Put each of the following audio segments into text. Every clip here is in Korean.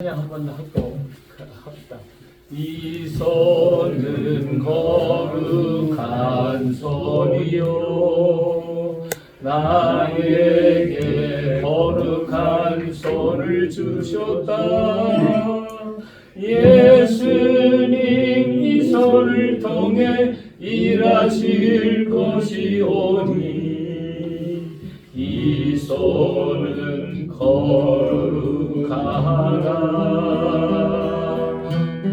그냥 한번 하고 합시다. 이 손은 거룩한 손이요 나에게 거룩한 손을 주셨다. 예수님 이 손을 통해 일하실 것이오니 이 손은 거룩하다.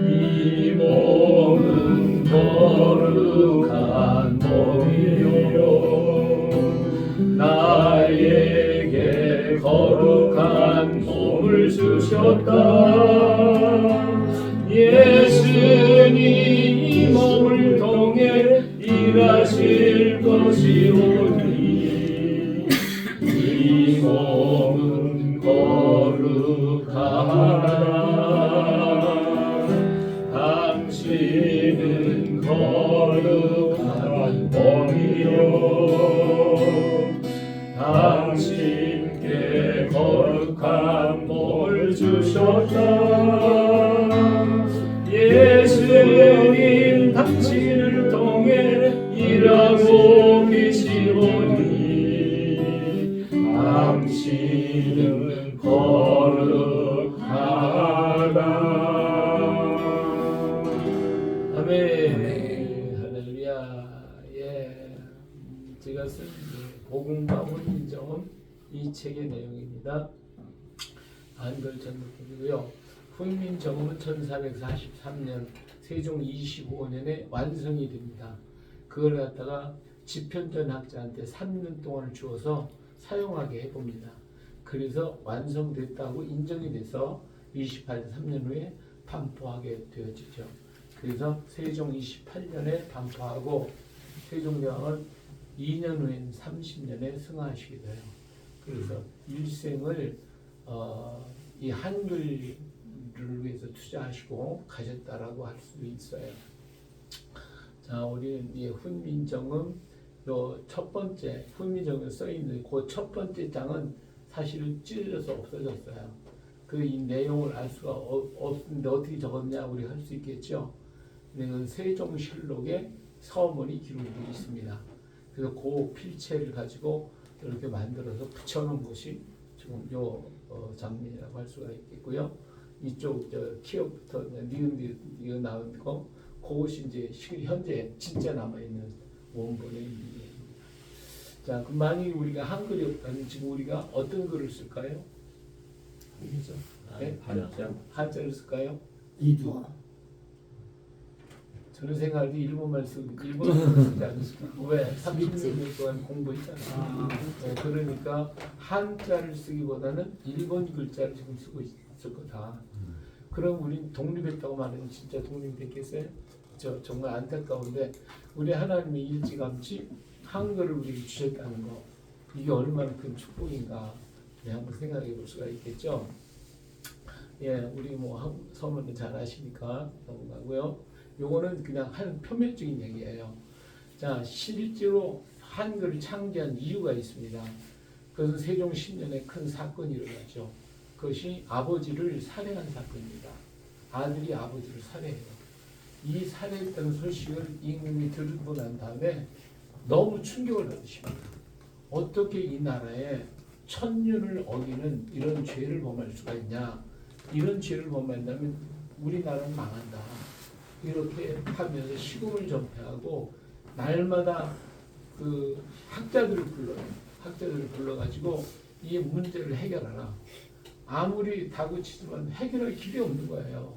이 몸은 거룩한 몸이요 나에게 거룩한 몸을 주셨다. 예수님 이 몸을 통해 일하실 것이오니 이 몸은 거룩하다. 당신은 거룩한 몸이요 당신께 거룩한 몸을 주셨다. 예수님 당신을 통해 일하고 계시오니 당신은 거룩하다. 아멘. 할렐루야. 예, 제가 쓴 복음과 혼인정음 이 책의 내용입니다. 한글 전독이고요. 훈민정음은 1443년 세종 25년에 완성이 됩니다. 그걸 갖다가 지편전 학자한테 3년 동안을 주어서 사용하게 해봅니다. 그래서 완성됐다고 인정이 돼서 3년 후에 반포하게 되어지죠. 그래서 세종 28년에 반포하고 세종대왕은 2년 후인 30년에 승하하시게 돼요. 그래서 일생을 이 한글을 위해서 투자하시고 가셨다라고 할 수 있어요. 자, 우리는 이 훈민정음 요 첫 번째 훈민정음에 써 있는 그 첫 번째 장은 사실은 찢어져서 없어졌어요. 그 이 내용을 알 수가 없는데 어떻게 적었냐 우리 할 수 있겠죠. 이건 세종실록에 서문이 기록되어 있습니다. 그래서 그 필체를 가지고 이렇게 만들어서 붙여놓은 것이 지금 요 장면이라고 할 수가 있겠고요. 이쪽 키역부터 니은 나온 거 그것이 이제 현재 진짜 남아 있는 원본의 의미입니다. 자, 그럼 만약에 우리가 한글이 없다면 지금 우리가 어떤 글을 쓸까요? 그죠? 네? 한자를 쓸까요? 이두. 저는 생각할 때 일본말 일본어를 쓰지 않습니까? 왜? 30년 동안 공부했잖아요. 네, 그러니까 한자를 쓰기보다는 일본 글자를 지금 쓰고 있을 거다. 그럼 우린 독립했다고 말하면 진짜 독립됐겠어요? 정말 안타까운데 우리 하나님이 일찌감치 한글을 우리에게 주셨다는 거 이게 얼마나 큰 축복인가 한번 생각해 볼 수가 있겠죠. 예, 우리 뭐 서문은 잘 아시니까 넘어가고요. 요거는 그냥 한 표면적인 얘기예요. 자, 실제로 한글을 창제한 이유가 있습니다. 그것은 세종 10년에 큰 사건이 일어나죠. 그것이 아버지를 살해한 사건입니다. 아들이 아버지를 살해해요. 이 살해했다는 소식을 임금이 듣고 난 다음에 너무 충격을 받으십니다. 어떻게 이 나라에 천륜을 어기는 이런 죄를 범할 수가 있냐. 이런 죄를 범한다면 우리나라는 망한다. 이렇게 하면서 시국을 전폐하고 날마다 그 학자들을 불러가지고 이 문제를 해결하라. 아무리 다그치지만 해결할 길이 없는 거예요.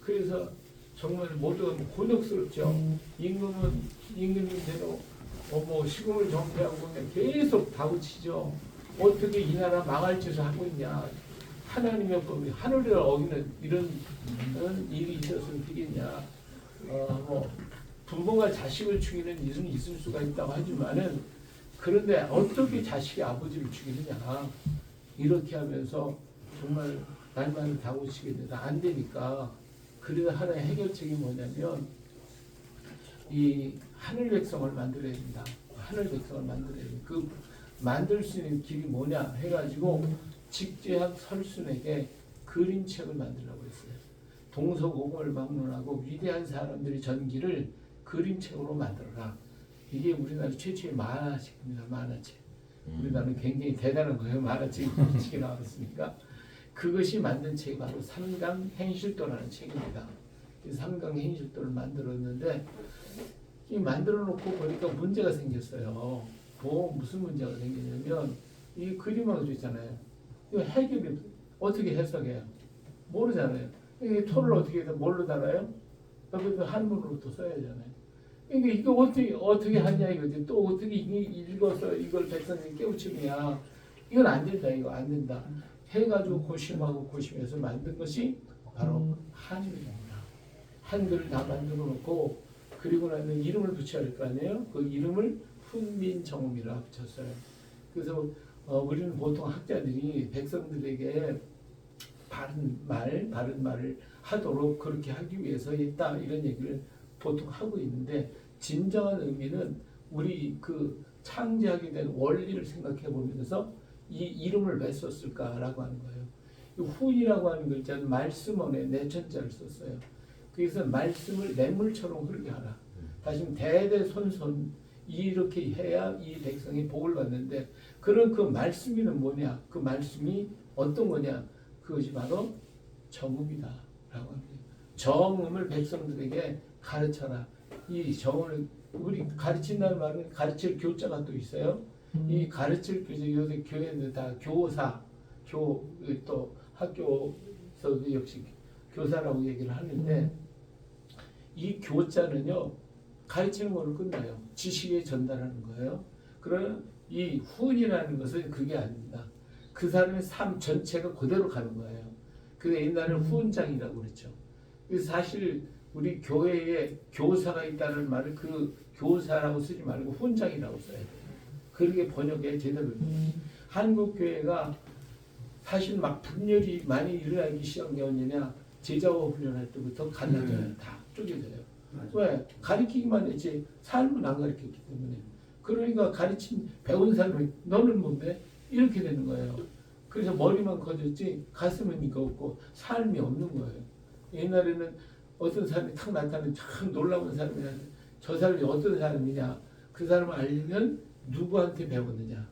그래서 정말 모두가 곤욕스럽죠. 임금님대로 뭐 시국을 전폐하고 그냥 계속 다그치죠. 어떻게 이 나라 망할 짓을 하고 있냐. 하나님의 법이 하늘을 어기는 이런 일이 있었으면 되겠냐. 뭐 부모가 자식을 죽이는 일은 있을 수가 있다고 하지만은 그런데 어떻게 자식이 아버지를 죽이느냐. 이렇게 하면서 정말 날마다 다그치게 돼서 안 되니까 그래서 하나의 해결책이 뭐냐면 이 하늘 백성을 만들어야 된다. 하늘 백성을 만들어야 된다. 그 만들 수 있는 길이 뭐냐 해가지고 직제한 설순에게 그림책을 만들라고 했어요. 동서고금을 막론하고 위대한 사람들의 전기를 그림책으로 만들어라. 이게 우리나라 최초의 만화책입니다. 만화책. 우리나라는 굉장히 대단한 거예요. 만화책이 그림책이 나왔으니까. 그것이 만든 책이 바로 삼강행실도라는 책입니다. 이 삼강행실도를 만들었는데 이 만들어 놓고 보니까 문제가 생겼어요. 무슨 문제가 생기냐면 이 그림하고 있잖아요. 이거 해결이 어떻게 해석해요? 모르잖아요. 이게 토를 어떻게 해서 뭘로 달아요? 여기도 한문으로 또 써야 하잖아요. 그러니까 이거 어떻게 하냐 이거지. 또 어떻게 읽어서 이걸 백성님 깨우치냐. 이건 안 된다. 이거 안 된다. 해가지고 고심하고 고심해서 만든 것이 바로 한글입니다. 한글을 다 만들어 놓고 그리고 나면 이름을 붙여야 할 거 아니에요? 그 이름을 훈민정음이라 붙였어요. 그래서 우리는 보통 학자들이 백성들에게 바른 말을 하도록 그렇게 하기 위해서 있다 이런 얘기를 보통 하고 있는데 진정한 의미는 우리 그 창제하게 된 원리를 생각해 보면서 이 이름을 왜 썼을까라고 하는 거예요. 이 훈이라고 하는 글자는 말씀원에 내천자를 썼어요. 그래서 말씀을 맹물처럼 흐르게 하라. 다시 대대손손 이렇게 해야 이 백성이 복을 받는데 그런 그 말씀이는 뭐냐? 그 말씀이 어떤 거냐? 그것이 바로 정음이다라고 합니다. 정음을 백성들에게 가르쳐라. 이 정음을 우리 가르친다는 말은 가르칠 교자가 또 있어요. 이 가르칠 교자 요새 교회는 다 교사, 또 학교에서도 역시 교사라고 얘기를 하는데 이 교자는요 가르치는 걸로 끝나요. 지식에 전달하는 거예요. 그러나 이 훈이라는 것은 그게 아닙니다. 그 사람의 삶 전체가 그대로 가는 거예요. 그게 옛날에는 후원장이라고 그랬죠. 그래서 사실 우리 교회에 교사가 있다는 말을 그 교사라고 쓰지 말고 후원장이라고 써야 돼요. 그렇게 번역해 제대로. 한국 교회가 사실 막 분열이 많이 일어나기 시작한 게 언제냐? 제자와 훈련할 때부터 갈라져요. 다 쪼개져요. 왜? 가르치기만 했지 삶은 안 가르쳤기 때문에. 그러니까 배운 사람이 너는 뭔데? 이렇게 되는 거예요. 그래서 머리만 커졌지 가슴은 이거 없고 삶이 없는 거예요. 옛날에는 어떤 사람이 탁 나타나면 참 놀라운 사람이라는데 저 사람이 어떤 사람이냐 그 사람을 알면 누구한테 배웠느냐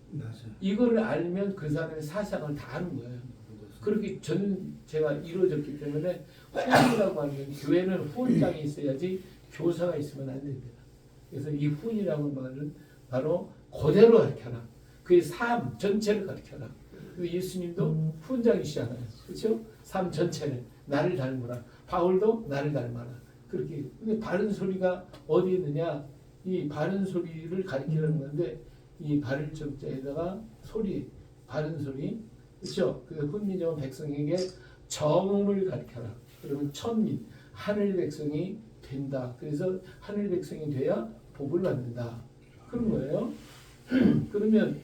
이거를 알면 그 사람의 사상을 다 아는 거예요. 그렇게 제가 이루어졌기 때문에 훈이라고 하는 교회는 후원장이 있어야지 교사가 있으면 안 됩니다. 그래서 이 훈이라는 말은 바로 그대로 가르쳐라. 그의 삶 전체를 가르쳐라. 예수님도 훈장이시잖아요. 그렇죠? 삶 전체를 나를 닮으라. 바울도 나를 닮아라. 그렇게. 근데 바른 소리가 어디 있느냐? 이 바른 소리를 가르치는 건데 이 바를 적자에다가 소리, 바른 소리, 그렇죠? 그 훈민정 백성에게 정음을 가르쳐라. 그러면 천민, 하늘 백성이 된다. 그래서 하늘 백성이 돼야 복을 받는다. 그런 거예요. 그러면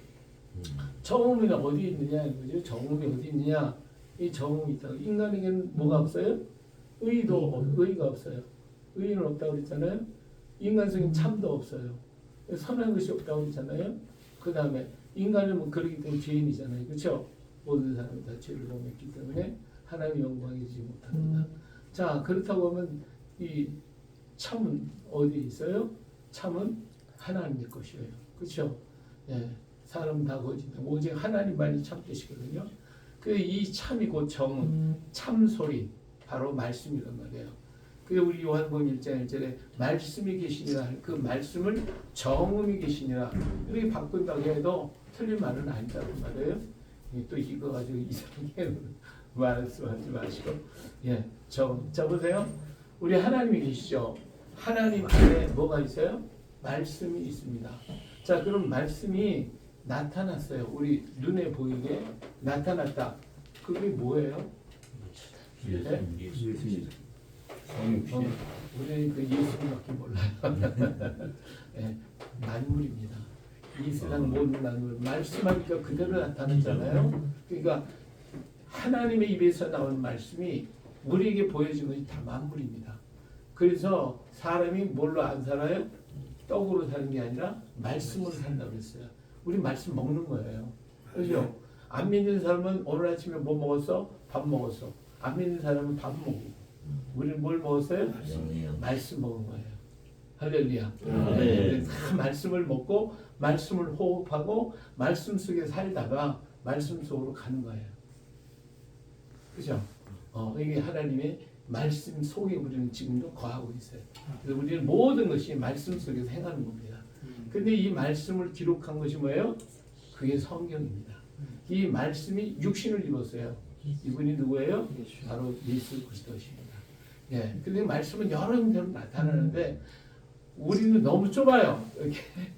정음이 어디 있느냐 이거죠. 정음이 어디 있느냐? 이 정음이 있다. 인간에게는 뭐가 없어요? 의가 없어요. 의는 없다고 그랬잖아요. 인간성인 참도 없어요. 선한 것이 없다고 그랬잖아요. 그 다음에 인간은 뭐 그러기 때문에 죄인이잖아요. 그렇죠? 모든 사람이 다 죄를 범했기 때문에 하나님의 영광이지 못합니다. 자, 그렇다고 하면 이 참은 어디에 있어요? 참은 하나님의 것이에요. 그렇죠? 예, 사람은 다 거짓인데 오직 하나님만이 참되시거든요. 이 참이 곧 정은, 참소리, 바로 말씀이란 말이에요. 그게 우리 요한복음 1장 1절에 말씀이 계시니라 그 말씀을 정음이 계시니라 이렇게 바꾼다고 해도 틀린 말은 아니다는 말이에요. 또 이거 가지고 이상하게 말씀하지 마시고 자 보세요. 우리 하나님이 계시죠. 하나님 안에 뭐가 있어요? 말씀이 있습니다. 자 그럼 말씀이 나타났어요. 우리 눈에 보이게 나타났다. 그게 뭐예요? 예수님. 우리는 그 예수님밖에 몰라요. 네, 만물입니다. 이 세상 모든 만물 말씀하니까 그대로 나타났잖아요. 그러니까 하나님의 입에서 나온 말씀이 우리에게 보여진 것이 다 만물입니다. 그래서 사람이 뭘로 안 살아요? 떡으로 사는 게 아니라 말씀으로 산다고 그랬어요. 우리 말씀 먹는 거예요. 그렇죠? 안 믿는 사람은 오늘 아침에 뭐 먹었어? 밥 먹었어. 안 믿는 사람은 밥 먹고. 우리는 뭘 먹었어요? 말씀이요. 말씀 먹은 거예요. 할렐루야. 네. 다 말씀을 먹고 말씀을 호흡하고 말씀 속에 살다가 말씀 속으로 가는 거예요. 그죠? 이게 하나님의 말씀 속에 우리는 지금도 거하고 있어요. 그래서 우리는 모든 것이 말씀 속에서 행하는 겁니다. 근데 이 말씀을 기록한 것이 뭐예요? 그게 성경입니다. 이 말씀이 육신을 입었어요. 이분이 누구예요? 바로 예수 그리스도십니다. 예. 근데 말씀은 여러 형태로 나타나는데 우리는 너무 좁아요.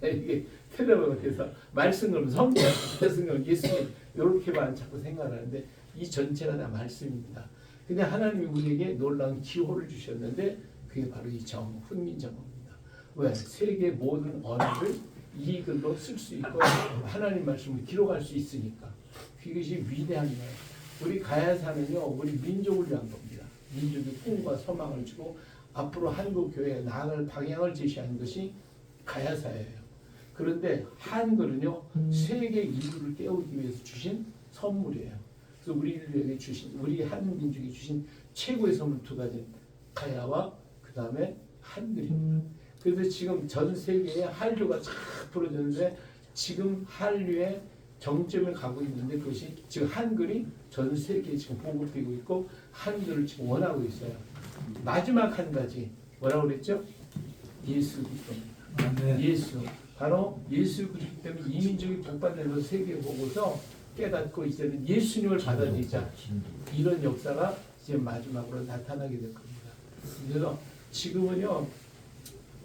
이게 테레비에서 말씀 그러면 성경, 말씀 예수님 이렇게만 자꾸 생각하는데 이 전체가 다 말씀입니다. 근데 하나님이 우리에게 놀라운 기호를 주셨는데 그게 바로 이 훈민정음입니다. 왜? 세계 모든 언어를 이 글로 쓸 수 있고 하나님 말씀을 기록할 수 있으니까 그것이 위대한 거예요. 우리 가야사는요 우리 민족을 위한 겁니다. 민족의 꿈과 소망을 주고 앞으로 한국 교회에 나아갈 방향을 제시하는 것이 가야사예요. 그런데 한글은요 세계 인류를 깨우기 위해서 주신 선물이에요. 그래서 우리 인류에게 주신 우리 한민족이 주신 최고의 선물 두 가지 가야와 그 다음에 한글입니다. 그래서 지금 전 세계에 한류가 쫙 풀어졌는데 지금 한류의 정점에 가고 있는데 그것이 지금 한글이 전 세계에 지금 보급되고 있고 한글을 지금 원하고 있어요. 마지막 한 가지 뭐라고 그랬죠? 예수 그리스도입니다. 예수 바로 예수 그리스도 때문에 이민족이 복받는 걸 세계에 보고서 깨닫고 이제는 예수님을 받아들이자 이런 역사가 이제 마지막으로 나타나게 될 겁니다. 그래서 지금은요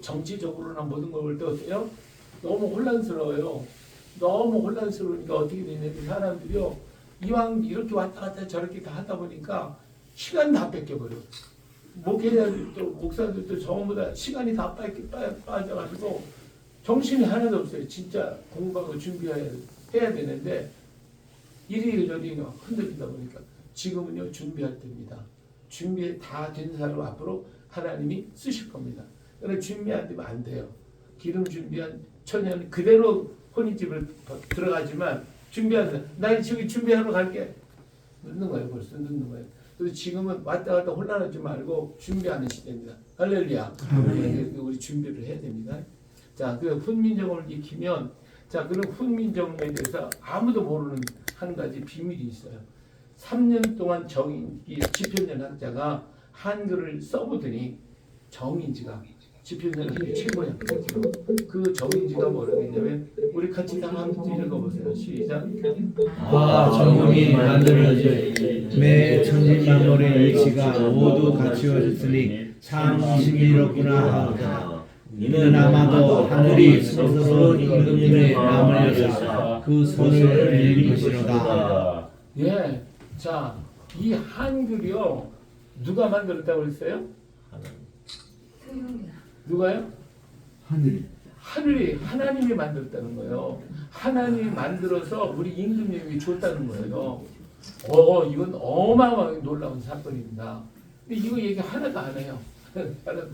정치적으로나 모든 걸 볼 때 어때요? 너무 혼란스러워요. 너무 혼란스러우니까 어떻게 되냐면 사람들이요 이왕 이렇게 왔다 갔다 저렇게 다 하다 보니까 시간 다 뺏겨버려. 목회자들도 목사들도 전부 다 시간이 다 빠져가지고 정신이 하나도 없어요. 진짜 공부하고 준비해야 되는데 이리저리 흔들리다 보니까 지금은요 준비할 때입니다. 준비 다 된 사람 앞으로 하나님이 쓰실 겁니다. 그러나 준비 안 되면 안 돼요. 기름 준비한 처녀는 그대로 혼인집을 들어가지만 준비하는 나 저기 준비하러 갈게 늦는 거예요. 벌써 늦는 거예요. 그래서 지금은 왔다 갔다 혼란하지 말고 준비하는 시대입니다. 할렐루야. 우리 준비를 해야 됩니다. 자, 그 훈민정음을 익히면 자, 그런 훈민정음에 대해서 아무도 모르는 한 가지 비밀이 있어요. 3년 동안 정인기 지편전 학자가 한글을 써보더니 정인지가 지편전 학자 최고야. 그 정인지가 뭐라고 했냐면 우리 같이 다 한번 읽어보세요. 시작. 정음이 만들어져 매 천지만물의 일치가 모두 갖추어졌으니 참 신비롭구나 하다. 이는 아마도 하늘이 스스로 임금님의 마음을 여사 그 손을 빌린 것이로다. 예, 자, 이 한글이요 누가 만들었다고 그랬어요? 누가요? 하늘이 하나님이 만들었다는 거예요. 하나님이 만들어서 우리 임금님이 줬다는 거예요. 이건 어마어마하게 놀라운 사건입니다. 근데 이거 얘기 하나도 안 해요. 하나도.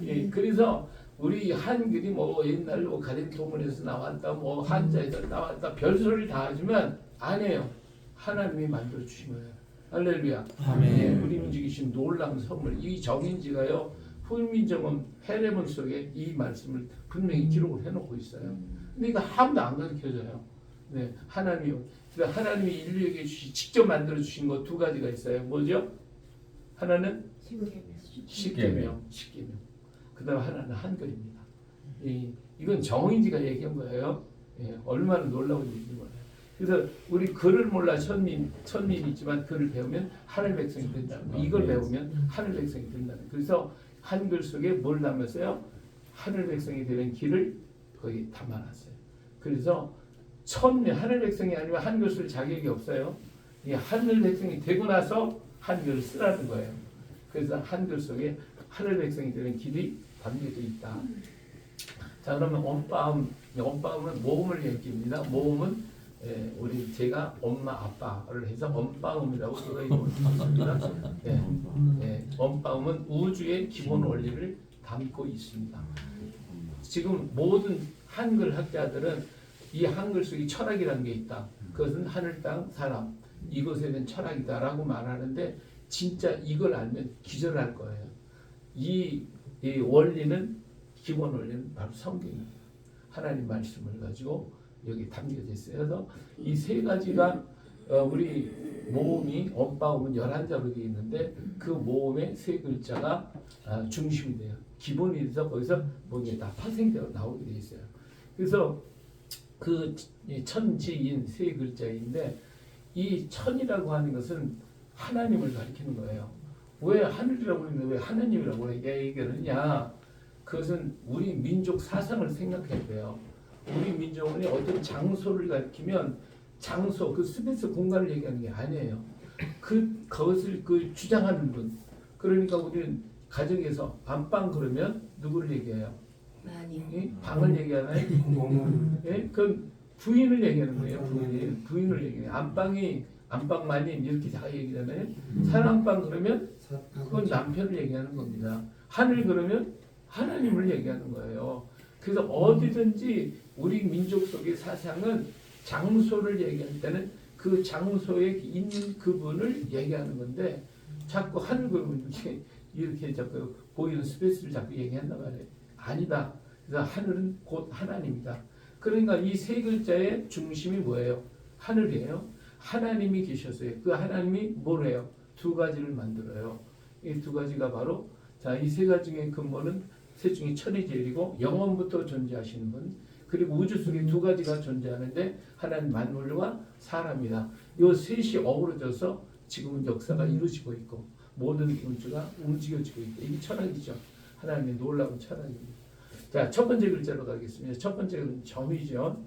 예, 그래서 우리 한글이 뭐 옛날 뭐 가림토문에서 나왔다, 뭐 한자에서 나왔다, 별소리를 다 하지만 안 해요. 하나님이 만들어 주신 거예요. 할렐루야. 아멘. 예, 우리 민족이 주신 놀라운 선물. 이 정인지가요. 훈민정음 해례문 속에 이 말씀을 분명히 기록을 해놓고 있어요. 근데 이거 아무도 안 가르쳐줘요. 네, 하나님이 인류에게 직접 만들어 주신 거 두 가지가 있어요. 뭐죠? 하나는 십계명. 그다음 하나는 한글입니다. 이건 정인지가 얘기한 거예요. 예, 얼마나 놀라운 일인지 몰라요. 그래서 우리 글을 몰라 천민이 있지만 글을 배우면 하늘 백성이 된다는 거. 이걸 배우면 하늘 백성이 된다는 거. 그래서 한글 속에 뭘 담았어요? 하늘 백성이 되는 길을 거기 담아놨어요. 그래서 하늘 백성이 아니면 한글 쓸 자격이 없어요. 이 하늘 백성이 되고 나서 한글을 쓰라는 거예요. 그래서 한글 속에 하늘 백성이 되는 길이 담겨져 있다. 자, 그러면 엄빠음은 모음을 얘기합니다. 모음은 우리 제가 엄마 아빠를 해서 엄빠음이라고 제가 이름을 붙였습니다. 엄빠음은 우주의 기본 원리를 담고 있습니다. 지금 모든 한글 학자들은 이 한글 속에 철학이라는 게 있다. 그것은 하늘 땅 사람 이것에 대한 철학이다라고 말하는데 진짜 이걸 알면 기절할 거예요. 이 원리는 기본 원리는 바로 성경입니다. 하나님 말씀을 가지고 여기 담겨져 있어요. 그래서 이 세 가지가 우리 모음이 엄빠음은 11자로 되어 있는데 그 모음의 세 글자가 중심이 돼요. 기본이 돼서 거기서 모든 게 다 파생되어 나오게 되어 있어요. 그래서 그 천지인 세 글자인데 이 천이라고 하는 것은 하나님을 가리키는 거예요. 왜 하늘이라고 하는데 왜 하나님이라고 얘기하느냐? 그것은 우리 민족 사상을 생각해야 돼요. 우리 민족은 어떤 장소를 가리키면 장소, 그 스페이스 공간을 얘기하는 게 아니에요. 그것을 주장하는 분. 그러니까 우리는 가정에서 안방 그러면 누구를 얘기해요? 방을 얘기하나요? 예? 그건 부인을 얘기하는 거예요. 부인을 얘기해요. 안방마님 이렇게 다 얘기하잖아요. 사랑방 그러면 그건 남편을 얘기하는 겁니다. 하늘 그러면 하나님을 얘기하는 거예요. 그래서 어디든지 우리 민족 속의 사상은 장소를 얘기할 때는 그 장소에 있는 그분을 얘기하는 건데 자꾸 하늘 그러면 이렇게 자꾸 보이는 스페이스를 자꾸 얘기한단 말이에요. 아니다. 그래서 하늘은 곧 하나님이다. 그러니까 이 세 글자의 중심이 뭐예요? 하늘이에요. 하나님이 계셨어요. 그 하나님이 뭐래요? 두 가지를 만들어요. 이 두 가지가 바로 이 세 가지의 근본은 셋 중에 천이 제일이고 영원부터 존재하시는 분 그리고 우주 속에 두 가지가 존재하는데 하나는 만물과 사람이다. 이 셋이 어우러져서 지금은 역사가 이루어지고 있고 모든 우주가 움직여지고 있다. 이게 철학이죠. 하나님의 놀라운 철학입니다. 자, 첫 번째 글자로 가겠습니다. 첫 번째는 점이죠.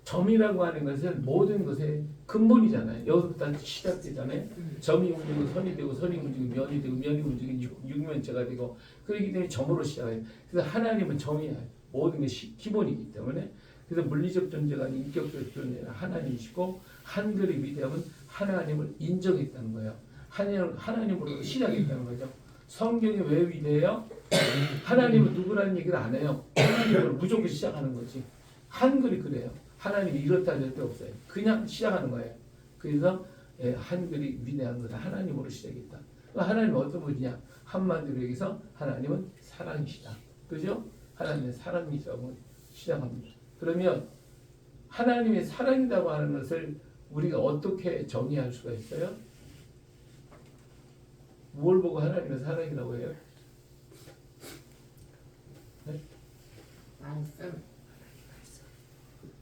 점이라고 하는 것은 모든 것의 근본이잖아요. 여기서부터 시작되잖아요. 점이 움직이고 선이 되고 선이 움직이고 면이 되고 면이 움직이고 육면체가 되고 그렇기 때문에 점으로 시작해요. 그래서 하나님은 점이에요. 모든 것이 기본이기 때문에 그래서 물리적 존재가 아닌 인격적 존재는 하나님이시고 한글의 위대함은 하나님을 인정했다는 거예요. 하나님으로 시작했다는 거죠. 성경이 왜 위대해요? 하나님은 누구라는 얘기를 안 해요. 하나님으로 무조건 시작하는 거지. 한글이 그래요. 하나님이 이렇다 저렇다 없어요. 그냥 시작하는 거예요. 그래서 한글이 위대한 거다. 하나님으로 시작했다. 하나님은 어떤 분이냐? 한마디로 얘기해서 하나님은 사랑이시다. 그죠? 하나님의 사랑이시라고 시작합니다. 그러면 하나님의 사랑이라고 하는 것을 우리가 어떻게 정의할 수가 있어요? 뭘 보고 하나님의 사랑이라고 해요? 네?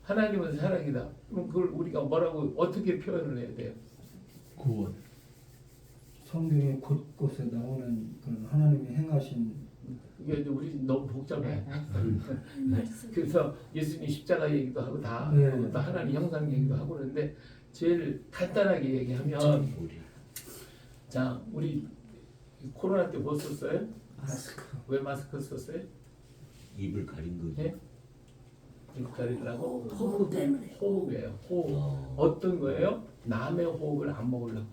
하나님은 사랑이다. 그럼 그걸 우리가 뭐라고 어떻게 표현을 해야 돼요? 구원. 성경에 곳곳에 나오는 그런 하나님이 행하신 이게 이제 우리 너무 복잡해. 그래서 예수님 십자가 얘기도 하고 다 하나님 형상 얘기도 하고 그러는데 제일 간단하게 얘기하면 자 우리 코로나 때 뭐 썼어요? 마스크. 왜 마스크 썼어요? 입을 가린 거죠. 네? 입 가리려고? 호흡 때문에. 호흡이에요. 호흡. 어떤 거예요? 남의 호흡을 안 먹으려고.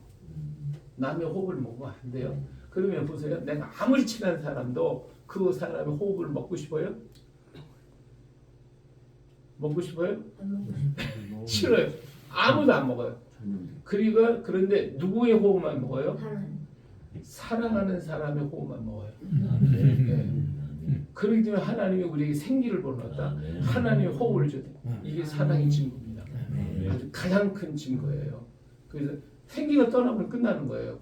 남의 호흡을 먹으면 안 돼요. 그러면 보세요. 내가 아무리 친한 사람도 그 사람의 호흡을 먹고 싶어요? 먹고 싶어요? 싫어요. 아무도 안 먹어요. 그리고 그런데 누구의 호흡만 먹어요? 사랑하는 사람의 호흡만 먹어요. 네. 그렇기 때문에 하나님이 우리에게 생기를 보내왔다. 하나님의 호흡을 줘. 이게 사랑의 증거입니다. 아주 가장 큰 증거예요. 그래서 생기가 떠나면 끝나는 거예요.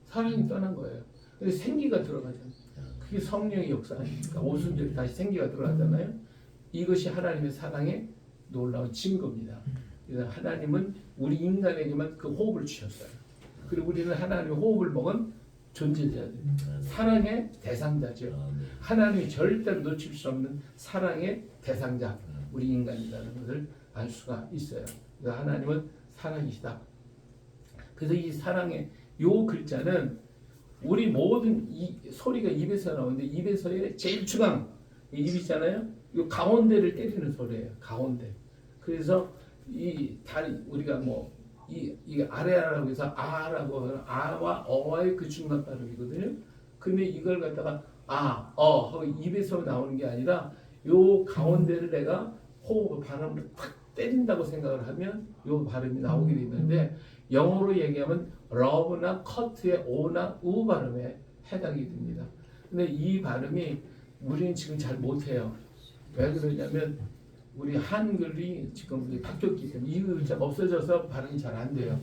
사랑이 떠난 거예요. 그래서 생기가 들어가잖아요. 그게 성령의 역사 아닙니까? 오순절에 다시 생기가 들어가잖아요. 이것이 하나님의 사랑의 놀라운 증거입니다. 그래서 하나님은 우리 인간에게만 그 호흡을 주셨어요. 그리고 우리는 하나님의 호흡을 먹은 존재자들, 사랑의 대상자죠. 하나님이 절대로 놓칠 수 없는 사랑의 대상자, 우리 인간이라는 것을 알 수가 있어요. 그래서 하나님은 사랑이시다. 그래서 이 사랑의 요 글자는 우리 모든 이 소리가 입에서 나오는데 입에서의 제일 중앙 입 있잖아요. 이 가운데를 때리는 소리예요. 가운데. 그래서 이 다리 우리가 뭐 이게 아래라고 해서 아라고 하는 아와 어와의 그 중간 발음이거든요. 근데 이걸 갖다가 하고 입에서 나오는 게 아니라 요 가운데를 내가 호흡 발음을 탁 때린다고 생각을 하면 요 발음이 나오게 되는데 영어로 얘기하면 love나 cut의 o나 u 발음에 해당이 됩니다. 근데 이 발음이 우리는 지금 잘 못해요. 왜 그러냐면 우리 한글이 지금 바뀌었기 때문에 이 글자가 없어져서 발음이 잘 안 돼요.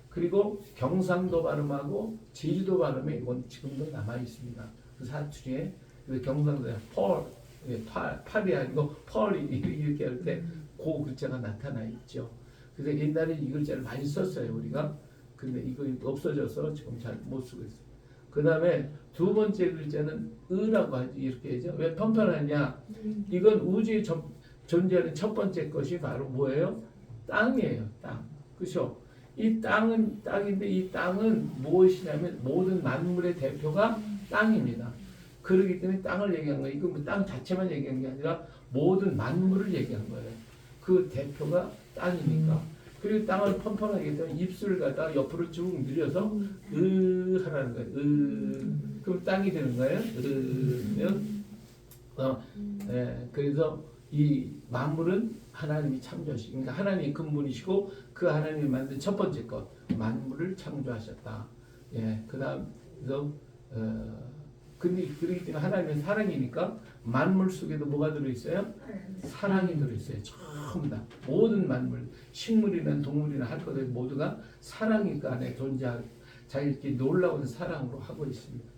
그리고 경상도 발음하고 제주도 발음에 이건 지금도 남아 있습니다. 그 사투리에 그래서 경상도에 팔이 아니고 펄이 이렇게 할 때 그 글자가 나타나 있죠. 그래서 옛날에 이 글자를 많이 썼어요 우리가. 근데 이거 없어져서 지금 잘 못 쓰고 있어요. 그 다음에 두 번째 글자는 으라고 하지 이렇게 하죠. 왜 편편하냐? 이건 우주에 존재하는 첫 번째 것이 바로 뭐예요? 땅이에요. 땅. 그렇죠? 이 땅은 땅인데 이 땅은 무엇이냐면 모든 만물의 대표가 땅입니다. 그렇기 때문에 땅을 얘기한 거예요. 이건 땅 자체만 얘기한 게 아니라 모든 만물을 얘기한 거예요. 그 대표가 땅이니까. 그리고 땅을 펀펀하게 되면 입술을 갖다가 옆으로 쭉 늘려서 하라는 거예요. 그럼 땅이 되는 거예요. 그래서 이 만물은 하나님이 창조하시. 그러니까 하나님이 근본이시고 그 하나님이 만든 첫 번째 것 만물을 창조하셨다. 예, 그다음 그래서 근데 그렇기 때문에 하나님은 사랑이니까 만물 속에도 뭐가 들어있어요? 사랑이 들어있어요. 전부 다 모든 만물, 식물이나 동물이나 할 것들 모두가 사랑이 그 안에 존재하고 자기들끼리 놀라운 사랑으로 하고 있습니다.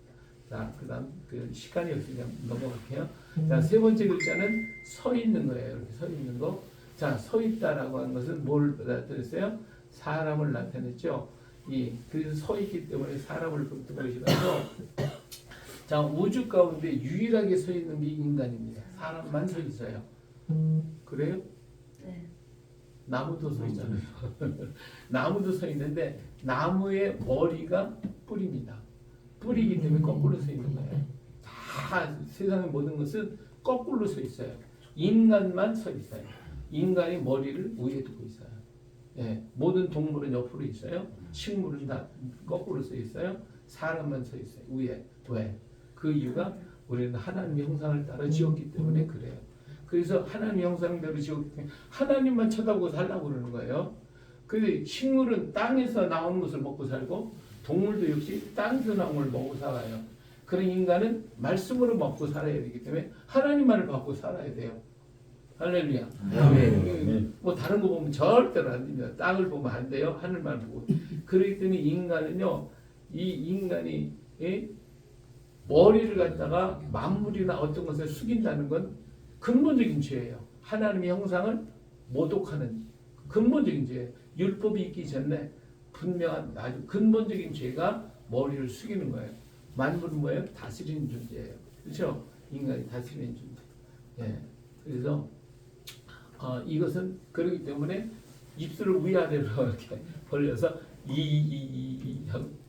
자, 그다음 그 시간이 없으니까 넘어갈게요. 자, 세 번째 글자는 서 있는 거예요. 이렇게 서 있는 거. 자, 서 있다라고 하는 것은 뭘 나타냈어요? 사람을 나타냈죠. 그래서 서 있기 때문에 사람을 뜻하시라서 자, 우주 가운데 유일하게 서 있는 게 인간입니다. 사람만 서 있어요. 그래요? 네. 나무도 서 있잖아요. 나무도 서 있는데 나무의 머리가 뿌리입니다. 뿌리이기 때문에 거꾸로 서 있는 거예요. 다 세상의 모든 것은 거꾸로 서 있어요. 인간만 서 있어요. 인간이 머리를 위에 두고 있어요. 예, 모든 동물은 옆으로 있어요. 식물은 다 거꾸로 서 있어요. 사람만 서 있어요. 위에. 왜? 그 이유가 우리는 하나님의 형상을 따라 지었기 때문에 그래요. 그래서 하나님의 형상대로 지었기 때문에 하나님만 쳐다보고 살라고 그러는 거예요. 근데 식물은 땅에서 나오는 것을 먹고 살고 동물도 역시 땅에서 나온 걸 먹고 살아요. 그런 인간은 말씀으로 먹고 살아야 되기 때문에 하나님만을 받고 살아야 돼요. 할렐루야. 뭐 다른 거 보면 절대로 안 됩니다. 땅을 보면 안 돼요. 하늘만 보고. 그렇기 때문에 인간은요, 이 인간이 머리를 갖다가 만물이나 어떤 것을 숙인다는 건 근본적인 죄예요. 하나님의 형상을 모독하는 근본적인 죄예요. 율법이 있기 전에 분명한 아주 근본적인 죄가 머리를 숙이는 거예요. 만물은 뭐예요? 다스리는 존재예요. 그렇죠? 인간이 다스리는 존재. 예. 그래서 이것은 그렇기 때문에 입술을 위아래로 이렇게 벌려서 이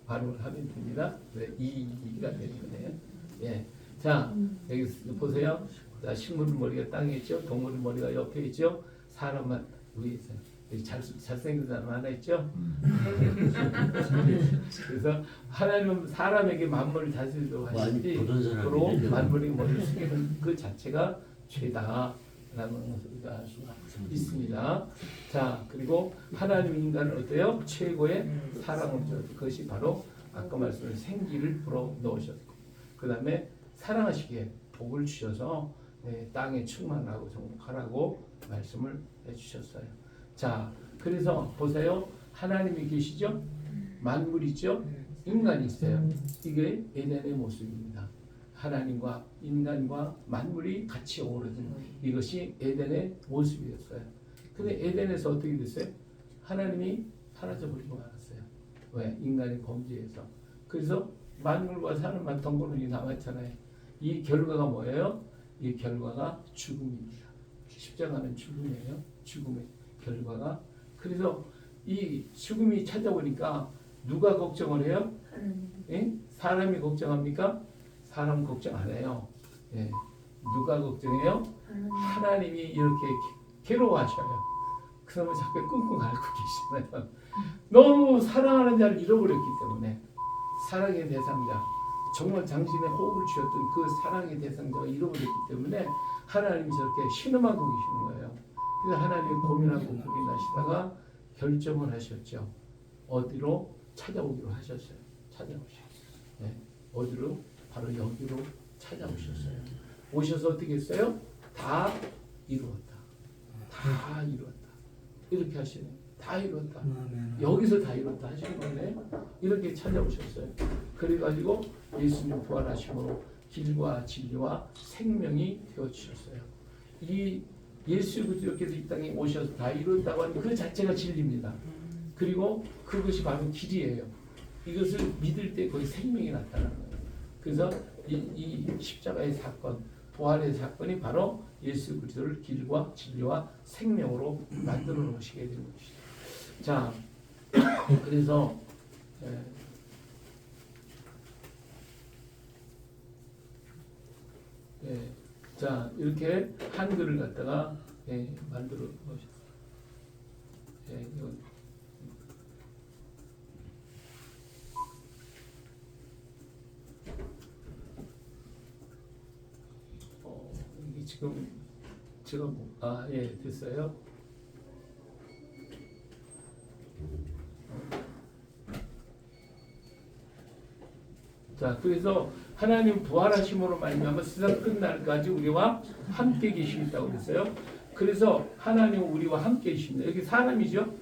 발음을 하면 됩니다. 네, 이가 되는 거네요. 예. 자, 여기 보세요. 자, 식물은 머리가 땅에 있죠. 동물은 머리가 옆에 있죠. 사람만 위에 있어요. 잘생긴 사람 하나 있죠. 그래서 하나님은 사람에게 만물을 다스리도록 하시지 서로 만물이 머리를 숙이는 그 자체가 죄다라는 것을 알 수가 있습니다. 자, 그리고 하나님 인간을 어때요? 최고의 사랑을 줘. 그것이 바로 아까 말씀드린 생기를 불어 넣으셨고, 그 다음에 사랑하시기에 복을 주셔서 땅에 충만하고 정복하라고 말씀을 해주셨어요. 자, 그래서 보세요. 하나님이 계시죠? 만물이 있죠? 인간이 있어요. 이게 에덴의 모습입니다. 하나님과 인간과 만물이 같이 어우러진 이것이 에덴의 모습이었어요. 근데 에덴에서 어떻게 됐어요? 하나님이 사라져버리고 말았어요. 왜? 인간이 범죄해서. 그래서 만물과 사람만 덩그러니 남았잖아요. 이 결과가 뭐예요? 이 결과가 죽음입니다. 십자가는 죽음이에요. 죽음의 결과가. 그래서 이 죽음이 찾아오니까 누가 걱정을 해요? 예? 사람이 걱정합니까? 사람 걱정 안 해요. 예. 누가 걱정해요? 하나님이 이렇게 괴로워하셔요. 그 사람을 자꾸 끙끙 앓고 계시잖아요. 너무 사랑하는 자를 잃어버렸기 때문에 사랑의 대상자, 정말 당신의 호흡을 주었던 그 사랑의 대상자가 잃어버렸기 때문에 하나님이 저렇게 신음하고 계시는 거예요. 그래서 하나님이 고민하고 고민하시다가 결정을 하셨죠. 어디로 찾아오기로 하셨어요. 찾아오셨어요. 네. 어디로? 바로 여기로 찾아오셨어요. 오셔서 어떻게 했어요? 다 이루었다. 다 이루었다. 이렇게 하시네. 다 이루었다. 아멘. 여기서 다 이뤘다 하시는 거네. 이렇게 찾아오셨어요. 그래가지고 예수님 부활하심으로 길과 진리와 생명이 되어주셨어요. 이 예수 그리스도께서 이 땅에 오셔서 다 이뤘다고 하는 그 자체가 진리입니다. 그리고 그것이 바로 길이에요. 이것을 믿을 때 거기 생명이 나타나는 거예요. 그래서 이 십자가의 사건, 부활의 사건이 바로 예수 그리스도를 길과 진리와 생명으로 만들어 놓으시게 되는 것이죠. 자, 그래서 자 이렇게 한글을 갖다가 만들어 놓으셨어요. 이건 이게 지금 제가 됐어요. 자, 그래서 하나님 부활하심으로 말미암아 세상 끝날까지 우리와 함께 계시겠다고 그랬어요. 그래서 하나님은 우리와 함께 계십니다. 여기 사람이죠.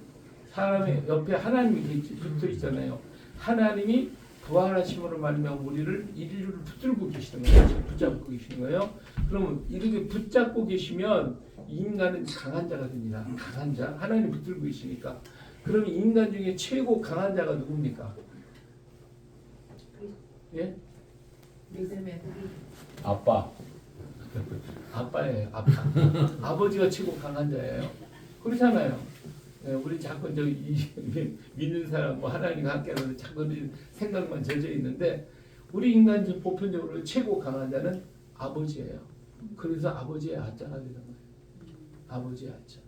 사람의 옆에 하나님이 붙어 있잖아요. 하나님이 부활하심으로 말미암아 우리를 인류를 붙들고 계시는 거예요. 지금 붙잡고 계시는 거예요. 그러면 이렇게 붙잡고 계시면 인간은 강한 자가 됩니다. 강한 자. 하나님 붙들고 계시니까. 그러면 인간 중에 최고 강한 자가 누굽니까? 예? 믿음의 아빠. 아빠예요. 아빠. 아버지가 최고 강한 자예요. 그렇잖아요. 우리 자꾸 믿는 사람, 뭐 하나님과 함께하는 자꾸 생각만 젖어 있는데 우리 인간 중 보편적으로 최고 강한 자는 아버지예요. 그래서 아버지의 아자가 되는 거예요. 아버지의 아자.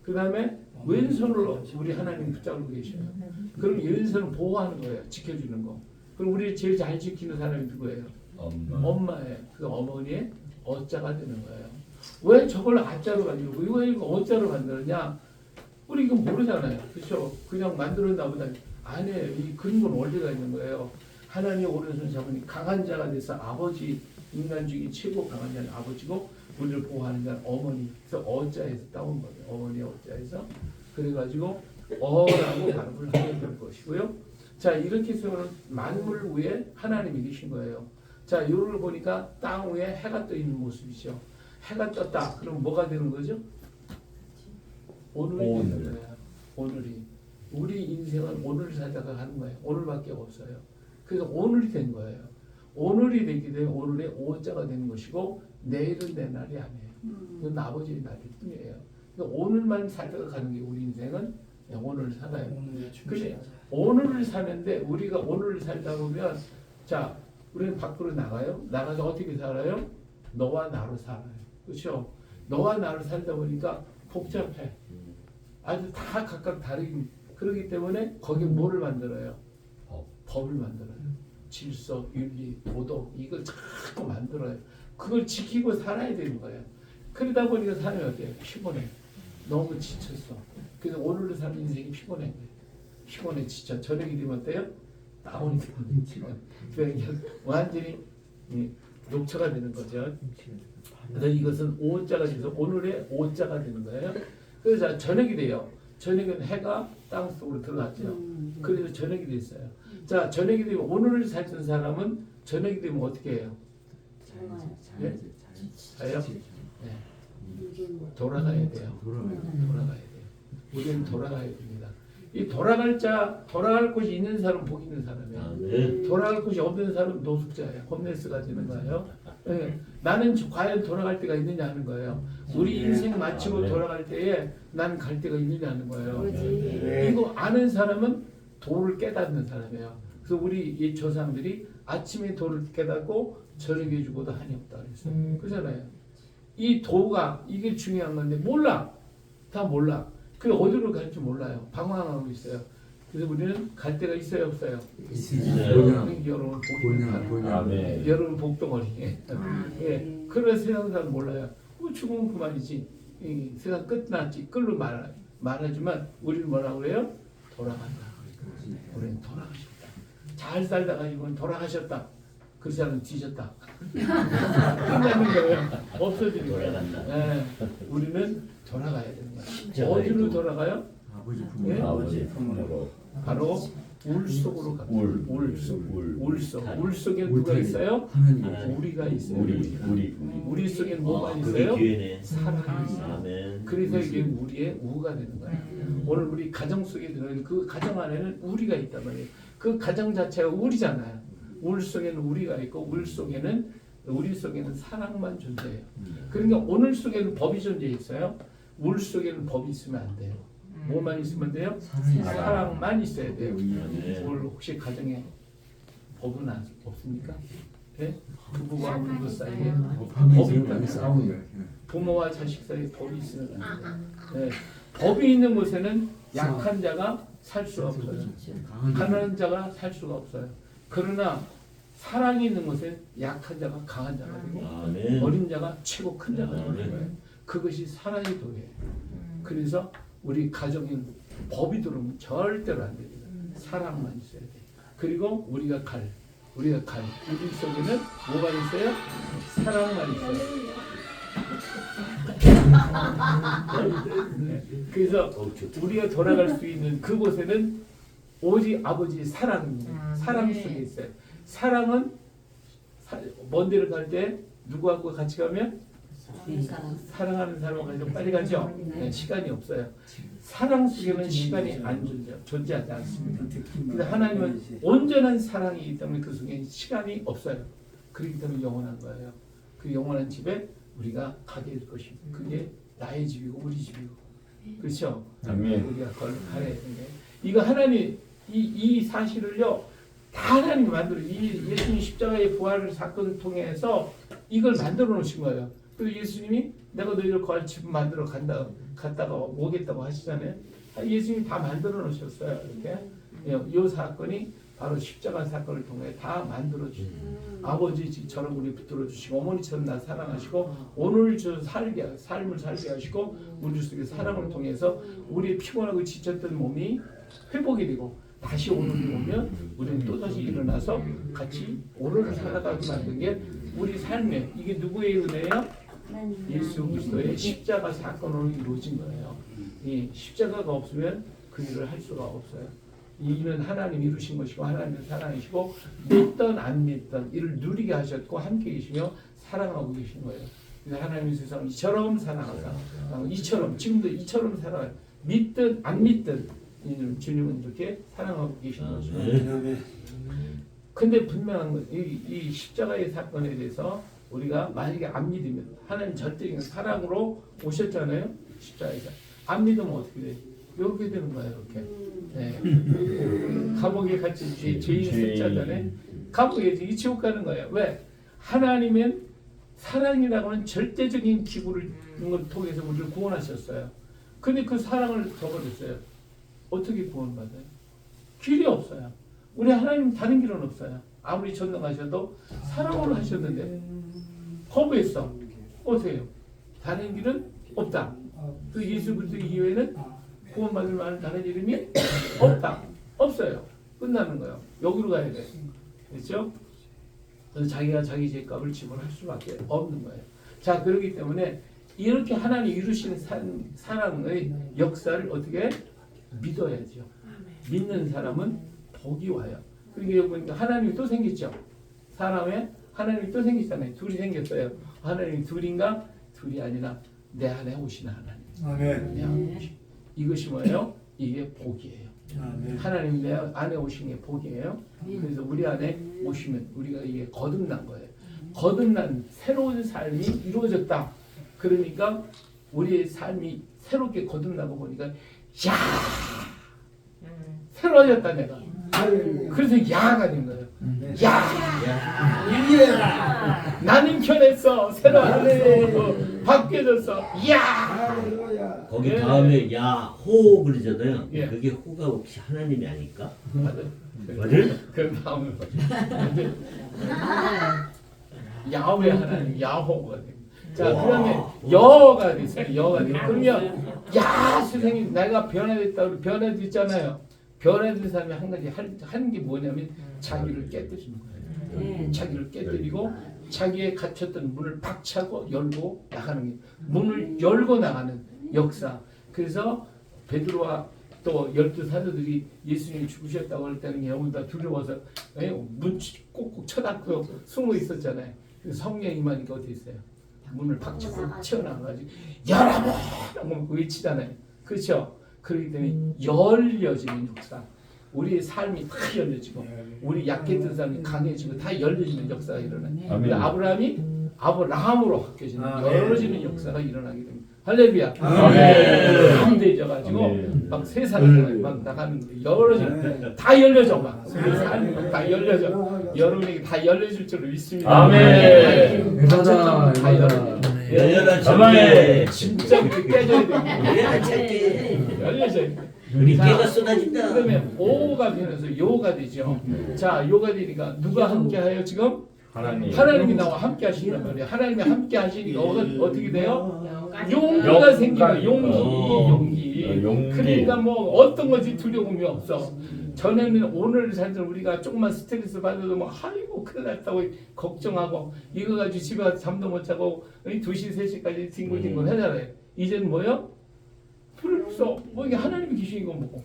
그 다음에 왼손으로 우리 하나님 붙잡고 계셔요. 그럼 왼손을 보호하는 거예요. 지켜주는 거. 그럼 우리 제일 잘 지키는 사람이 누구예요? 엄마예요. 그 어머니의 어자가 되는 거예요. 왜 저걸 아자로 만들고 왜 이거 어자로 만들었냐? 우리 이거 모르잖아요. 그렇죠? 그냥 만들었나 보다. 안에 이 근본 원리가 있는 거예요. 하나님 오른손 잡으니 강한 자가 돼서 아버지, 인간 중에 최고 강한 자는 아버지고 우리를 보호하는 자는 어머니. 그래서 어자에서 따온 거예요. 어머니의 어자에서. 그래가지고 어라고 발음을 하게 될 것이고요. 자, 이렇게 해서 만물 위에 하나님이 계신 거예요. 자, 요를 보니까 땅 위에 해가 떠 있는 모습이죠. 해가 떴다. 그럼 뭐가 되는 거죠? 오늘이 되는 거예요. 오늘이. 우리 인생은 오늘 살다가 가는 거예요. 오늘밖에 없어요. 그래서 오늘이 된 거예요. 오늘이 되기 때문에 오늘의 오자가 되는 것이고 내일은 내 날이 아니에요. 이건 아버지의 날일 뿐이에요. 그러니까 오늘만 살다가 가는 게 우리 인생은 오늘 살아요. 근데 오늘을 사는데 우리가 오늘을 살다 보면 자, 우리는 밖으로 나가요. 나가서 어떻게 살아요? 너와 나로 살아요. 그렇죠? 너와 나로 살다 보니까 복잡해. 아주 다 각각 다르긴. 그렇기 때문에 거기 뭐를 만들어요? 법을 만들어요. 질서, 윤리, 도덕 이걸 자꾸 만들어요. 그걸 지키고 살아야 되는 거예요. 그러다 보니까 사람이 어때요? 피곤해. 너무 지쳤어. 그래서 오늘로 사는 인생이 피곤해. 피곤해 지쳐. 저녁이 되면 어때요? 다운이 되면 그냥 완전히 녹초가 되는 거죠. 그래서 이것은 오자가 돼서 오늘의 오자가 되는 거예요. 그래서 저녁이 돼요. 저녁은 해가 땅 속으로 들어갔죠. 그래서 저녁이 됐어요. 자, 저녁이 되면 오늘을 살던 사람은 저녁이 되면 어떻게 해요? 예? 자요? 네. 돌아가야 돼요. 돌아가야 돼요. 우리는 돌아가야 됩니다. 이 돌아갈 곳이 있는 사람 복 있는 사람이에요. 돌아갈 곳이 없는 사람은 노숙자예요. 홈레스가 되는 거예요. 네. 나는 과연 돌아갈 때가 있느냐 하는 거예요. 우리 인생 마치고 돌아갈 때에 난 갈 때가 있느냐 하는 거예요. 이거 아는 사람은 도를 깨닫는 사람이에요. 그래서 우리 이 조상들이 아침에 도를 깨닫고 저녁에 죽어도 한이 없다 그랬어요. 그렇잖아요. 이 도가 이게 중요한 건데 몰라. 다 몰라. 그 어디로 갈지 몰라요. 방황하고 있어요. 그래서 우리는 갈 데가 있어요, 없어요? 있어요. 여러분 복덩어리. 여러분 복덩어리. 예, 그런 세상 사람 몰라요. 죽으면 그만이지. 세상 끝났지. 끌로 말하지만 우리는 뭐라고 그래요? 돌아간다. 우리는 돌아가셨다. 잘 살다가 이번 돌아가셨다. 그 사람은 뒤졌다. 끝나는 거예요. 없어지는 거예요. 돌아간다. 우리는 돌아가야 되는 거예요. 십자가에 어디로 또 돌아가요? 아버지 예? 부모 아버지 품으로 바로 울 속으로 갑니다. 울 속. 울 속. 울 속에 누가 있어요? 하나님 우리가 있어요. 우리 속에 뭐가 그게 있어요? 기회네. 사랑이 있어요. 아멘. 그래서 이게 우리의 우가 되는 거예요. 오늘 우리 가정 속에 들어있는 그 가정 안에는 우리가 있단 말이에요. 그 가정 자체가 우리잖아요. 울 속에는 우리가 있고 우리 속에는 사랑만 존재해요. 그러니까 오늘 속에는 법이 존재했어요. 울 속에는 법이 있으면 안 돼요. 뭐만 있으면 돼요? 사랑만 있어야 돼요. 오늘 혹시 가정에 법은 없습니까? 네? 부부와 부부 사이에 법이 있다면 싸우는 거예요. 부모와 자식 사이에 법이 있으면 안 돼요. 네. 법이 있는 곳에는 약한 자가 살 수가 없어요. 가난한 자가 살 수가 없어요. 그러나 사랑이 있는 곳에 약한 자가 강한 자가 되고 아멘. 어린 자가 최고 큰 자가 되는 거예요. 그것이 사랑의 도예요. 그래서 우리 가정에 법이 들어오면 절대로 안 됩니다. 사랑만 있어야 돼요. 그리고 우리 속에는 뭐가 있어요? 사랑만 있어요. 네. 그래서 우리가 돌아갈 수 있는 그곳에는 오직 아버지의 사랑입니다. 사랑 속에 있어요. 사랑은 먼 데를 갈 때 누구하고 같이 가면 사랑하는 사람하고 가서 빨리 가죠. 네, 시간이 없어요. 사랑 속에는 시간이 존재하지 않습니다. 근데 하나님은 온전한 사랑이기 때문에 그 속에 시간이 없어요. 그렇기 때문에 영원한 거예요. 그 영원한 집에 우리가 가게 될 것입니다. 그게 나의 집이고 우리 집이고, 그렇죠? 우리가 그걸 가야 되는 거예요. 이거 하나님 이 사실을요 다 하나님이 만들어 이 예수님 십자가의 부활을 사건을 통해서 이걸 만들어 놓으신 거예요. 그리고 예수님이 내가 너희를 거할 집 만들어 갔다가 오겠다고 하시잖아요. 예수님이 다 만들어 놓으셨어요. 이렇게 이 사건이 바로 십자가 사건을 통해 다 만들어 주신 아버지처럼 우리 붙들어 주시고 어머니처럼 나 사랑하시고 오늘 저 삶을 살게 하시고 우리 속에 사랑을 통해서 우리의 피곤하고 지쳤던 몸이 회복이 되고 다시 오늘이 오면 우리는 또다시 일어나서 같이 오늘을 살아가게 만든 게 우리 삶에 이게 누구의 은혜예요? 예수 그리스도의 십자가 사건으로 이루어진 거예요. 이 십자가가 없으면 그 일을 할 수가 없어요. 이 일은 하나님 이루신 것이고 하나님의 사랑이시고 믿던 안 믿던 이를 누리게 하셨고 함께 계시며 사랑하고 계신 거예요. 그래서 하나님의 세상을 이처럼 사랑하사 이처럼 지금도 이처럼 살아요. 믿든 안 믿든 주님은 이렇게 사랑하고 계신 거죠. 근데 분명한 건 이 십자가의 사건에 대해서 우리가 만약에 안 믿으면 하나님 절대적인 사랑으로 오셨잖아요. 십자가에서 안 믿으면 어떻게 돼요? 이렇게 되는 거예요. 이렇게. 네. 감옥에 갇힌 죄인 숫자전에 감옥에 이 지옥 가는 거예요. 왜? 하나님은 사랑이라고 하는 절대적인 기구를 통해서 우리를 구원하셨어요. 근데 그 사랑을 저버렸어요. 어떻게 구원받아요? 길이 없어요. 우리 하나님 다른 길은 없어요. 아무리 전능하셔도 사랑으로 하셨는데 거부했어. 어떻게 해요? 다른 길은 없다. 그 예수 그리스도 이외에는 구원받을 만한 다른 이름이 없다. 없어요. 끝나는 거예요. 여기로 가야 돼. 그렇죠? 그래서 자기가 자기 죄값을 지불할 수밖에 없는 거예요. 자, 그렇기 때문에 이렇게 하나님 이루신 사랑의 역사를 어떻게 믿어야죠. 믿는 사람은 복이 와요. 그러니까 여기 보니까 하나님이 또 생겼죠. 사람에 하나님이 또 생겼잖아요. 둘이 생겼어요. 하나님이 둘인가? 둘이 아니라 내 안에 오시는 하나님. 내 안에 오신. 이것이 뭐예요? 이게 복이에요. 하나님 내 안에 오신 게 복이에요. 그래서 우리 안에 오시면 우리가 이게 거듭난 거예요. 거듭난 새로운 삶이 이루어졌다. 그러니까 우리의 삶이 새롭게 거듭나고 보니까 야 새로워졌다 내가. 그래서 야가 된 거예요. 야 나는 변했어. 새로운 바뀌어졌어. 야 거기 다음에 야호 그러잖아요. 예. 그게 호가 혹시 하나님이 아닐까? 맞아요. 맞아요? 그 다음에 야훼 하나님 야호가 돼. 자, 그다음에 여가 됐어요. 여가 돼. 그러면 야 선생님 내가 변화됐다. 변화됐잖아요. 변화된 사람이 한 가지 하는 게 뭐냐면 자기를 깨뜨리는 거예요. 자기를 깨뜨리고 자기의 갇혔던 문을 박차고 열고 나가는 게 문을 열고 나가는 역사. 그래서 베드로와 또 12 사도들이 예수님이 죽으셨다고 할 때는 영혼 다 두려워서 문 꼭꼭 쳐닫고 숨어 있었잖아요. 성령이 임하니까 어떻게 했어요? 문을 박차고 튀어나와가지고 열어라! 외치잖아요. 그렇죠? 그렇기 때문에 열려지는 역사. 우리의 삶이 다 열려지고 우리 약했던 사람이 강해지고 다 열려지는 역사가 일어나요. 근데 아브라함이 아브라함으로 바뀌어지는 열어지는 역사가 일어나게 됩니다. 할렐루야. 강대져가지고 막 세상에 막 나가는 거 열어져 다 열려져 막 우리 삶이 다 열려져 여러분에게 다 열려질 줄 믿습니다. 아멘. 다 열려. 열려라 아멘. 진짜 우리 깨져야 됩니다. 우리가 찾게 열려져야 돼. 우리 자, 깨가 쏟아진다. 그러면 오가 변해서 요가 되죠. 자, 요가 되니까 누가 함께하여 지금 하나님이 나와 함께 하신단 말이에요. 하나님이 함께 하시니까 어떻게 돼요? 용기가 생기면 용기. 그러니까 뭐 어떤 것이 두려움이 없어. 전에는 오늘 살던 우리가 조금만 스트레스 받아도 뭐 아이고 큰일 났다고 걱정하고 이거 가지고 집에 가서 잠도 못 자고 2시 3시까지 뒹굴뒹굴 하잖아요. 이제는 뭐요? 필요 없어. 뭐 이게 하나님이 계신 거 뭐.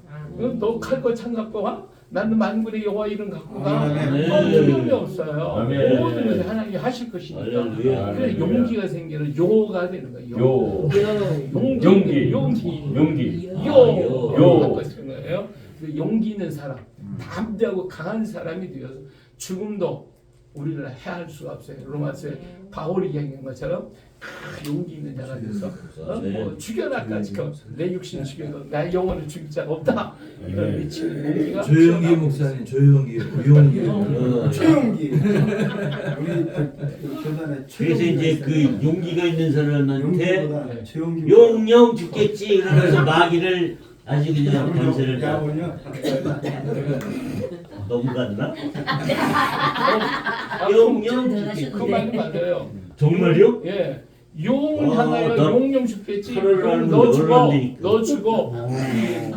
너 칼 거 창 갖고 와? 나는 만군의 여호와 이름 갖고 가. 두려움이 없어요. 모든 것을 하나님이 하실 것이니까. 그래서 용기가 생기는 요가 되는 거예요. 용기. 요. 바꿔쓰는 거예요. 그 용기 있는 사람, 담대하고 강한 사람이 되어서 죽음도 우리를 해할 수가 없어요. 로마서에 바울이 이야기한 것처럼 용기 있는 자가 돼서 뭐 죽여라까지 내 육신 죽여도 나의 영혼을 죽일 자가 없다. 이런 미치는 용기가 조용기 목사님, 조용기, 용기. 최용기. 우리 교단에 그래서 이제 그 용기가 있는 사람한테 최용기. 용령 죽겠지 그러면서 마귀를 아주 그냥 변세를 다 야군요. 너무 갔나? 용령 죽겠지. 그 말이 맞아요. 정말요? 예. 용을 아, 향하여 나 용령 죽겠지. 칼을 그럼 알면 너 죽어. 열어라니까. 너 죽어.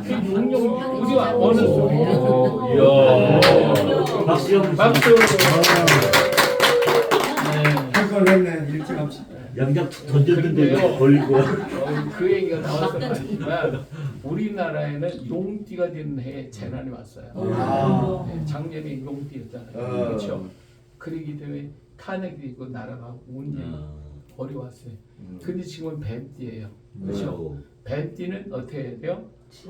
그 용령 우리가 어느 소리? 이야. 박수 한번 박수. 한걸 했네 일찌감치. 양장 던졌는데 걸리고. 그 얘기가 나와서 말이지만 우리나라에는 용띠가 되는 해에 재난이 왔어요. 네, 작년에 용띠였잖아요. 그렇죠. 그러기 때문에 탄핵도 있고 나라가 온전히 어려웠어요. 근데 지금은 뱀띠예요. 그렇죠. 뱀띠는 어떻게 해야 돼요?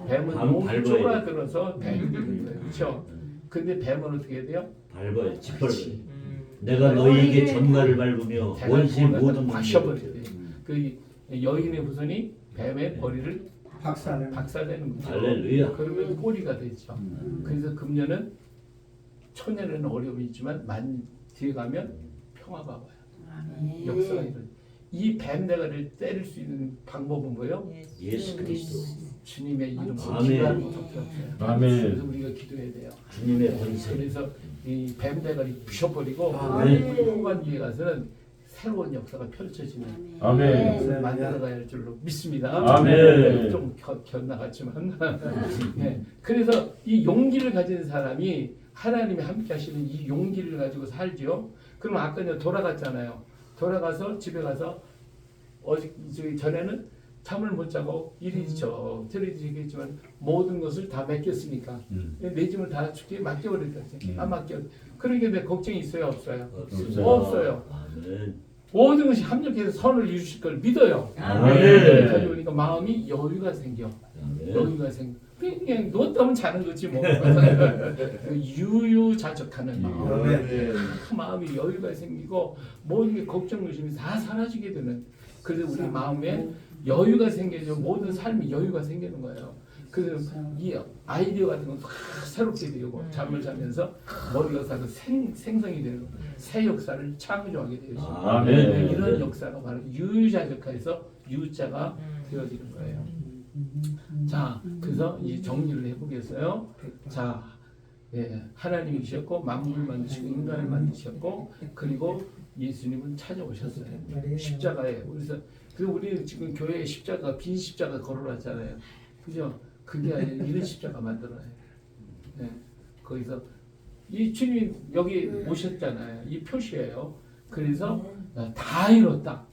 뱀은 용이 쪼그라들어서 뱀이 되는 거예요. 그렇죠. 근데 뱀은 어떻게 해야 돼요? 밟아요. 짓밟아요. 내가 너희에게 전갈을 밟으며 원수의 모든 박셔버려야 돼요. 그 여인의 후손이 뱀의 머리를 박살내는 거죠. 할렐루야. 그러면 꼬리가 되죠. 그래서 금년은 초년에는 어려움이 있지만 뒤에 가면 평화가 와요. 역사가 이런. 이 뱀대가를 때릴 수 있는 방법은 뭐예요? 예수 그리스도. 주님의 이름 아멘. 기도하는 것밖에 없어요. 아멘. 그래서 우리가 기도해야 돼요. 주님의 권세. 그래서 이 뱀대가를 부셔버리고 아멘. 후반기에 가서는 새로운 역사가 펼쳐지는 아멘. 만들어가야 할 줄로 믿습니다. 아멘. 좀 곁나갔지만 네. 그래서 이 용기를 가진 사람이 하나님이 함께 하시는 이 용기를 가지고 살죠. 그러면 아까 전에 돌아갔잖아요. 돌아가서 집에 가서 저기 전에는 잠을 못 자고 이리저 저리지겠지만 모든 것을 다 맡겼으니까 내 짐을 다 주께 맡겨버렸지. 안 맡겨. 그러니까 내 걱정이 있어요, 없어요? 없어요. 아멘. 모든 것이 합력해서 선을 이루실 걸 믿어요. 아멘. 그러니까 마음이 여유가 생겨. 여유가 생겨. 그냥 누웠다면 자는 거지 뭐. 유유자적하는 마음. 그 마음이 여유가 생기고 모든 게 걱정 의심이 다 사라지게 되는. 그래서 우리 마음에 여유가 생겨서 모든 삶이 여유가 생기는 거예요. 그래서 이 아이디어 같은 건 새롭게 되고 잠을 자면서 머리가 사서 생성이 되고 새 역사를 창조하게 되죠. 아멘. 이런 역사가 바로 유유자적해서 유자가 되어지는 거예요. 자, 그래서 이 정리를 해보겠어요. 자, 하나님이 계셨고 만물을 만드시고 인간을 만드셨고 그리고 예수님은 찾아오셨어요. 십자가에. 그래서 우리 지금 교회에 십자가 빈 십자가 걸어놨잖아요. 그죠? 그게 아니라 이런 십자가 만들어요. 네. 거기서 이 주님 여기 오셨잖아요. 이 표시예요. 그래서 다 이뤘다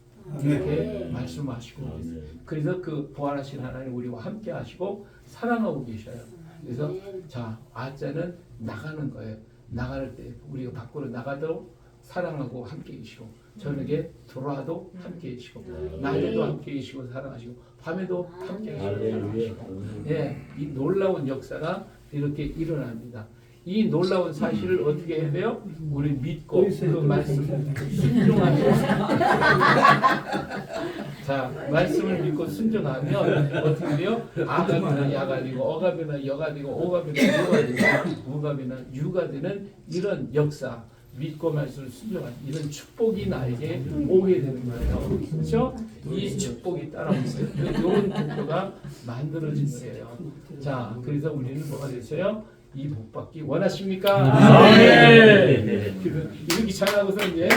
이렇게 말씀하시고 아멘. 그래서 그 부활하신 하나님 우리와 함께 하시고 사랑하고 계셔요. 그래서 자 아자는 나가는 거예요. 나갈 때 우리가 밖으로 나가도 사랑하고 함께 계시고 저녁에 들어와도 함께 계시고 낮에도 함께 계시고 사랑하시고 밤에도 함께 계시고 할렐루야. 사랑하시고 예, 이 놀라운 역사가 이렇게 일어납니다. 이 놀라운 사실을 어떻게 해야 돼요? 우리 믿고 그 말씀을 순종하면 자 말씀을 믿고 순종하면 어떻게 돼요? 아갑이나 야가 되고 어갑이나 여가 되고 오갑이나 유가 되고 무갑이나 유가 되는 이런 역사 믿고 말씀을 순종하는 이런 축복이 나에게 오게 되는 거예요. 그렇죠? 이 축복이 따라오세요. 이런 복도가 만들어진 거예요. 자 그래서 우리는 뭐가 됐어요? 이 복 받기 원하십니까? 네. 이렇게 잘하고서 이제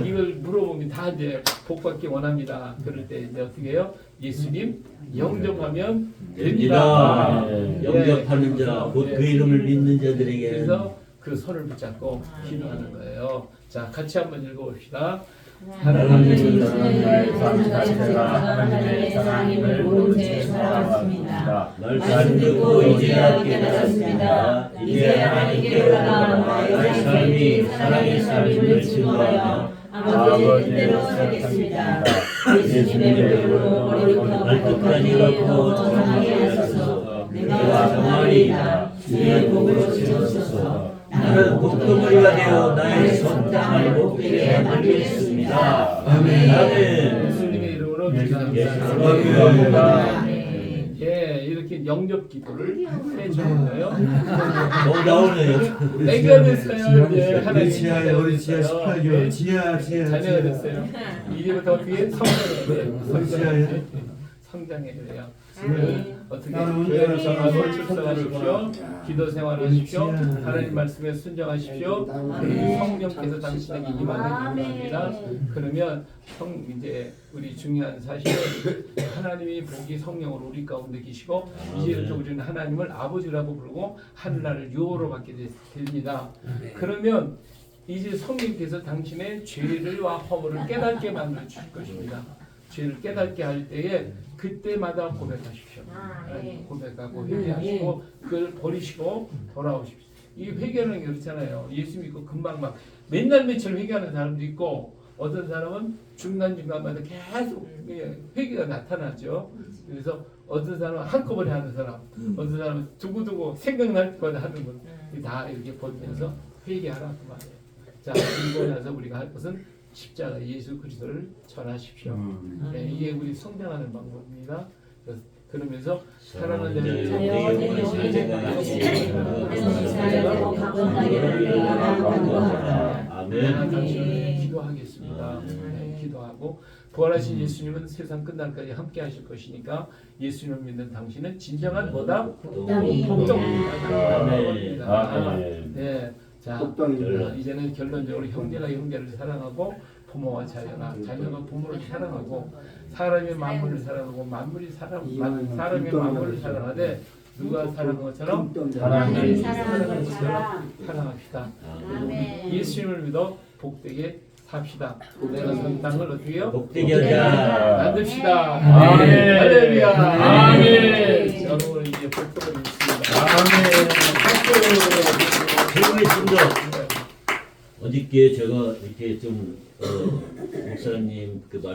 이걸 물어보면 다 이제 복 받기 원합니다. 그럴 때 이제 어떻게 해요? 예수님 영접하면 됩니다. 됩니다. 영접하는 자, 곧 그 이름을 믿는 자들에게 그래서 그 손을 붙잡고 기도하는 거예요. 자 같이 한번 읽어봅시다. 하나님은 나의 삶 자체가 하나님의 사랑임을 모른 채 살아왔습니다. 말씀 듣고 이제야 깨달았습니다. 이제 하나님께 올라가 나의 삶이 사랑의 삶임을 증거하며 아버지의 뜻대로 살겠습니다. 예수님의 이름으로 머리부터 발끝까지 걸고 정하게 하소서. 내가 정하리이다. 주의 복으로 채우소서. 나는 복덩어리가 되어 나의 손땅을 복되게 만들겠습니다. 아멘. 예수님의 이름으로 기도합니다. 예, 이렇게 영접 기도를 해주는 거예요. 너무 나오네요. 내가 됐어요. 이제 하나님 지하에 우리 지하 18개월 지하 자녀가 됐어요. 이제부터 어떻게 성장해야 돼요. 성장해야 돼요. 어떻게 교회를 전하고 출석하십시오. 기도 생활하십시오. 하나님 말씀에 순종하십시오. 그리고 성령께서 당신에게 임하는 기도합니다. 그러면 이제 우리 중요한 사실은 하나님이 복이 성령으로 우리 가운데 계시고 이제부터 우리는 하나님을 아버지라고 부르고 하늘나라를 유호로 받게 됩니다. 그러면 이제 성령께서 당신의 죄를와 허물을 깨닫게 만들어 주실 것입니다. 죄를 깨닫게 할 때에 그때마다 고백하십시오. 고백하고 회개하시고 그걸 버리시고 돌아오십시오. 이 회개는 그렇잖아요. 예수 믿고 금방 막 맨날 며칠 회개하는 사람도 있고 어떤 사람은 중간중간마다 계속 회개가 나타나죠. 그래서 어떤 사람은 한꺼번에 하는 사람, 어떤 사람은 두고두고 생각날 때마다 하는 것, 다 이렇게 보면서 회개하라 그 말이에요. 자, 그리고 나서 우리가 할 것은 십자가 예수 그리스도를 전하십시오. 네, 이게 우리 성장하는 방법입니다. 그러면서 사랑하는 자를 기도하겠습니다. 네, 기도하고 부활하신 예수님은 세상 끝날까지 함께 하실 것이니까 예수님을 믿는 당신은 진정한 뭐다? 복종입니다. 네. 자, 이제는 결론적으로 형제가 형제를 사랑하고 부모와 자녀가 부모를 사랑하고 사람이 만물을 사랑하고 만물이 사람이 만물을 사랑하되 누가 사랑한 것처럼 하나님을 사랑하는 것처럼 사랑합시다. 예수님을 믿어 복되게 삽시다. 내가 선 땅을 어떻게 해요? 복되게 하자. 만듭시다. 아멘. 할렐루야. 아멘. 여러분 이제 복도를 있습니다. 최고의 순간. 어저께 제가 이렇게 좀 목사님 그 말.